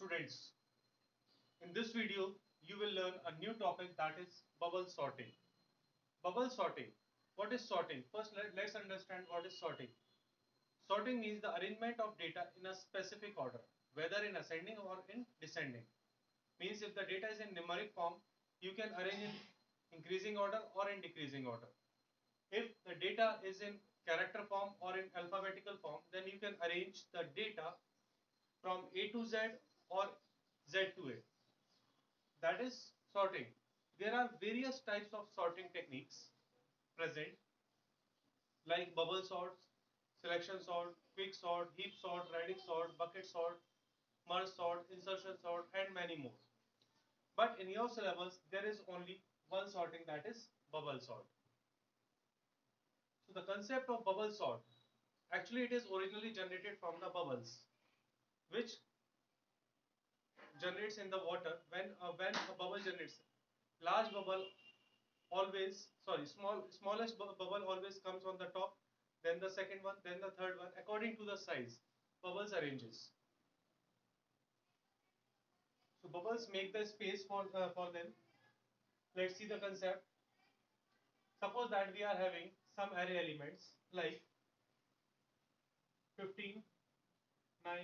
Students, in this video, you will learn a new topic that is bubble sorting. Bubble sorting. What is sorting? First, let's understand what is sorting. Sorting means the arrangement of data in a specific order, whether in ascending or in descending. Means if the data is in numeric form, you can arrange in increasing order or in decreasing order. If the data is in character form or in alphabetical form, then you can arrange the data from A to Z or Z to A. That is sorting. There are various types of sorting techniques present, like bubble sort, selection sort, quick sort, heap sort, radix sort, bucket sort, merge sort, insertion sort, and many more. But in your syllabus, there is only one sorting, that is bubble sort. So the concept of bubble sort, actually it is originally generated from the bubbles, which generates in the water when a bubble generates. Large bubble always, sorry, smallest bubble always comes on the top, then the second one, then the third one, according to the size bubbles arranges. So bubbles make the space for them. Let's see the concept. Suppose that we are having some array elements like 15, 9,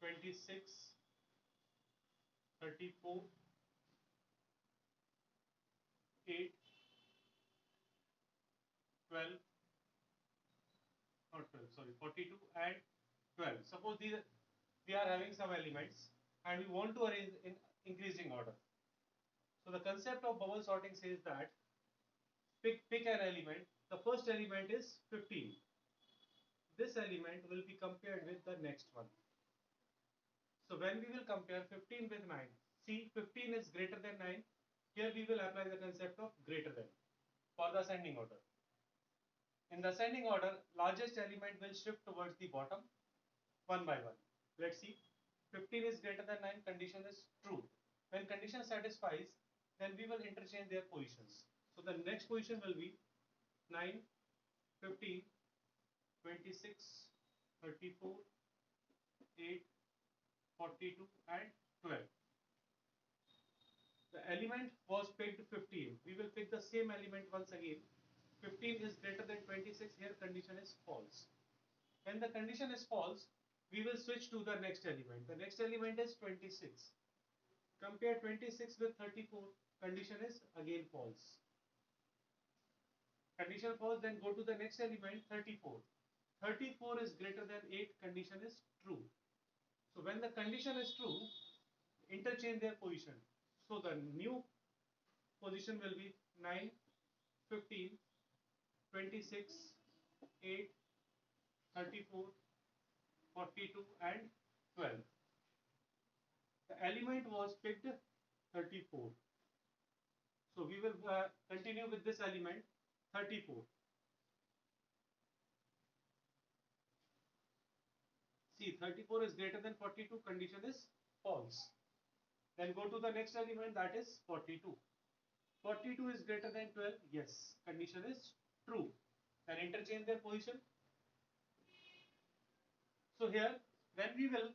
26, 34, 8, 12, not 12, sorry, 42 and 12. Suppose these we are having some elements and we want to arrange in increasing order. So the concept of bubble sorting says that pick an element. The first element is 15. This element will be compared with the next one. So when we will compare 15 with 9, see 15 is greater than 9. Here we will apply the concept of greater than for the ascending order. In the ascending order, largest element will shift towards the bottom one by one. Let's see. 15 is greater than 9, condition is true. When condition satisfies, then we will interchange their positions. So the next position will be 9, 15, 26, 34, 8, 42 and 12. The element was picked 15. We will pick the same element once again. 15 is greater than 26. Here condition is false. When the condition is false, we will switch to the next element. The next element is 26. Compare 26 with 34. Condition is again false. Condition false, then go to the next element 34. 34 is greater than 8. Condition is true. So when the condition is true, interchange their position. So the new position will be 9, 15, 26, 8, 34, 42 and 12. The element was picked 34. So we will continue with this element 34. See, 34 is greater than 42, condition is false. Then go to the next element, that is 42. 42 is greater than 12, yes, condition is true. Then interchange their position. So here, when we will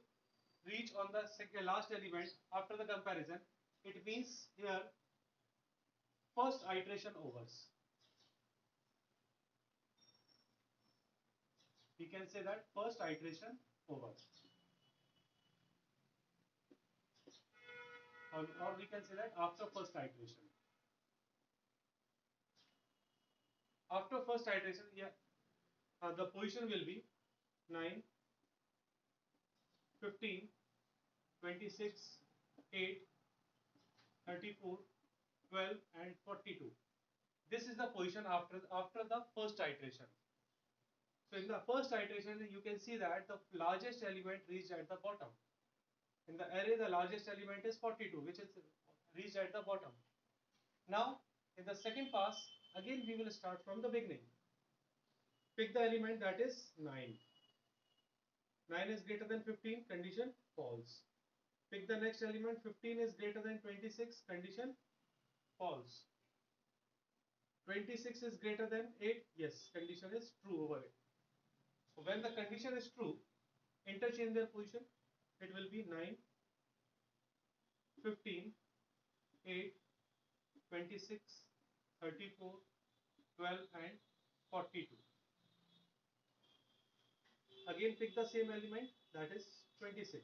reach on the last element after the comparison, it means here first iteration overs. We can say that first iteration over. Or we can say that after first iteration. After first iteration, yeah, the position will be 9, 15, 26, 8, 34, 12 and 42. This is the position after the first iteration. So in the first iteration, you can see that the largest element reached at the bottom. In the array, the largest element is 42, which is reached at the bottom. Now, in the second pass, again we will start from the beginning. Pick the element, that is 9. 9 is greater than 15, condition false. Pick the next element, 15 is greater than 26, condition false. 26 is greater than 8, yes, condition is true over it. So when the condition is true, interchange their position, it will be 9, 15, 8, 26, 34, 12 and 42. Again pick the same element, that is 26.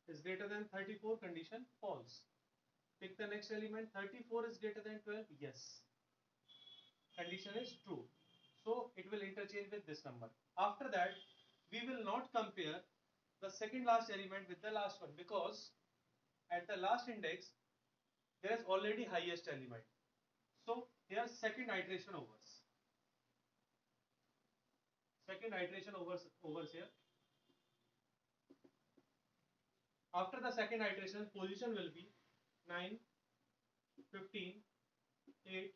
Is greater than 34, condition false. Pick the next element, 34 is greater than 12, yes. Condition is true. So it will interchange with this number. After that, we will not compare the second last element with the last one, because at the last index there is already highest element. So here second iteration overs. Second iteration overs here. After the second iteration, position will be 9, 15, 8,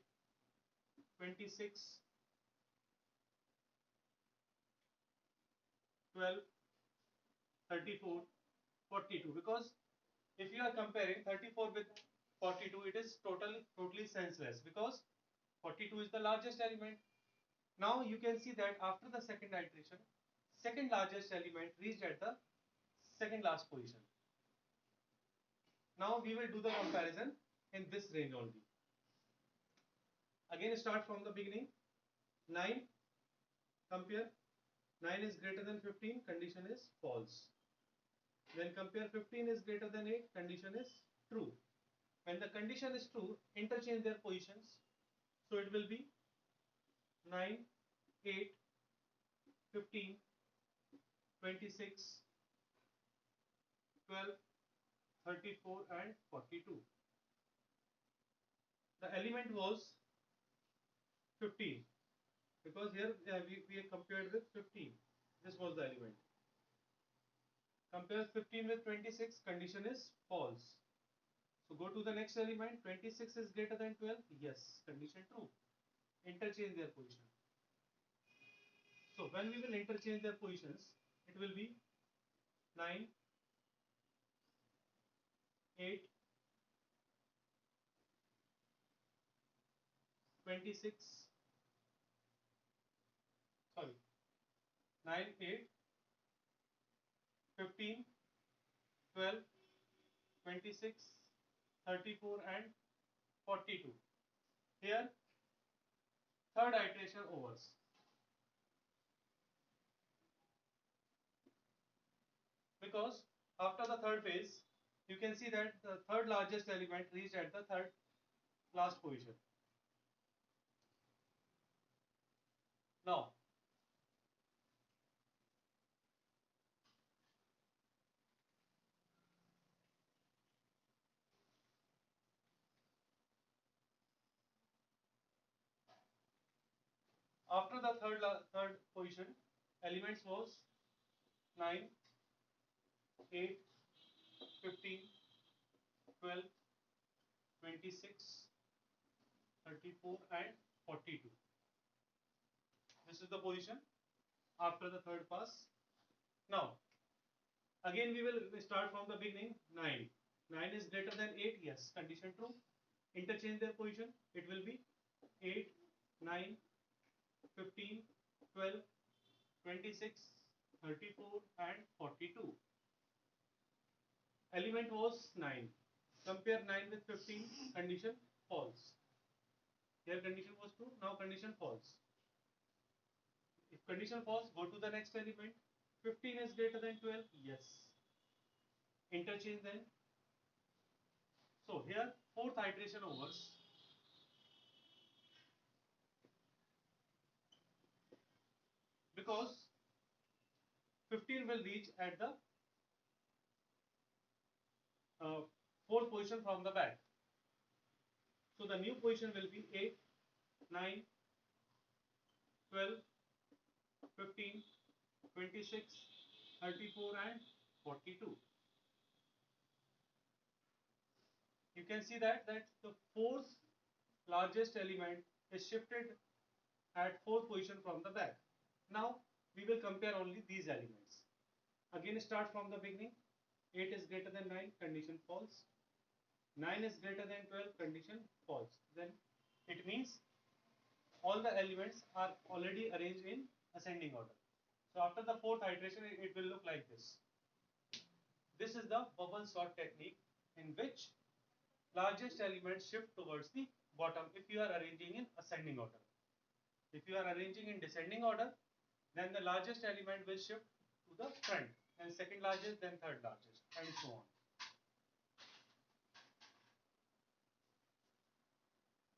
26, 12, 34, 42. Because if you are comparing 34 with 42, it is totally senseless, because 42 is the largest element. Now you can see that after the second iteration, second largest element reached at the second last position. Now we will do the comparison in this range only. Again start from the beginning. 9, compare. 9 is greater than 15, condition is false. Then compare 15 is greater than 8, condition is true. When the condition is true, interchange their positions. So it will be 9, 8, 15, 26, 12, 34 and 42. The element was 15, because here we compared with 15. This was the element. Compare 15 with 26, condition is false. So go to the next element, 26 is greater than 12, yes, condition true. Interchange their position. So when we will interchange their positions, it will be 9, 8, 26, sorry, 9, 8, 15, 12, 26, 34 and 42. Here, third iteration overs. Because after the third phase, you can see that the third largest element reached at the third last position. Now, after the third position, elements was 9, 8, 15, 12, 26, 34 and 42. This is the position after the third pass. Now, again we will start from the beginning. 9. 9 is greater than 8. Yes, condition true. Interchange their position. It will be 8, 9, 15, 12, 26, 34 and 42. Element was 9. Compare 9 with 15. Condition false. Here condition was true. Now condition false. If condition false, go to the next element. 15 is greater than 12. Yes. Interchange then. So here fourth iteration overs. Because 15 will reach at the fourth position from the back. So the new position will be 8, 9, 12, 15, 26, 34 and 42. You can see that the fourth largest element is shifted at fourth position from the back. Now we will compare only these elements. Again start from the beginning. 8 is greater than 9, condition false. 9 is greater than 12, condition false. Then it means all the elements are already arranged in ascending order. So after the fourth iteration, it will look like this. This is the bubble sort technique. in which largest elements shift towards the bottom if you are arranging in ascending order. If you are arranging in descending order, then the largest element will shift to the front, and second largest, then third largest, and so on.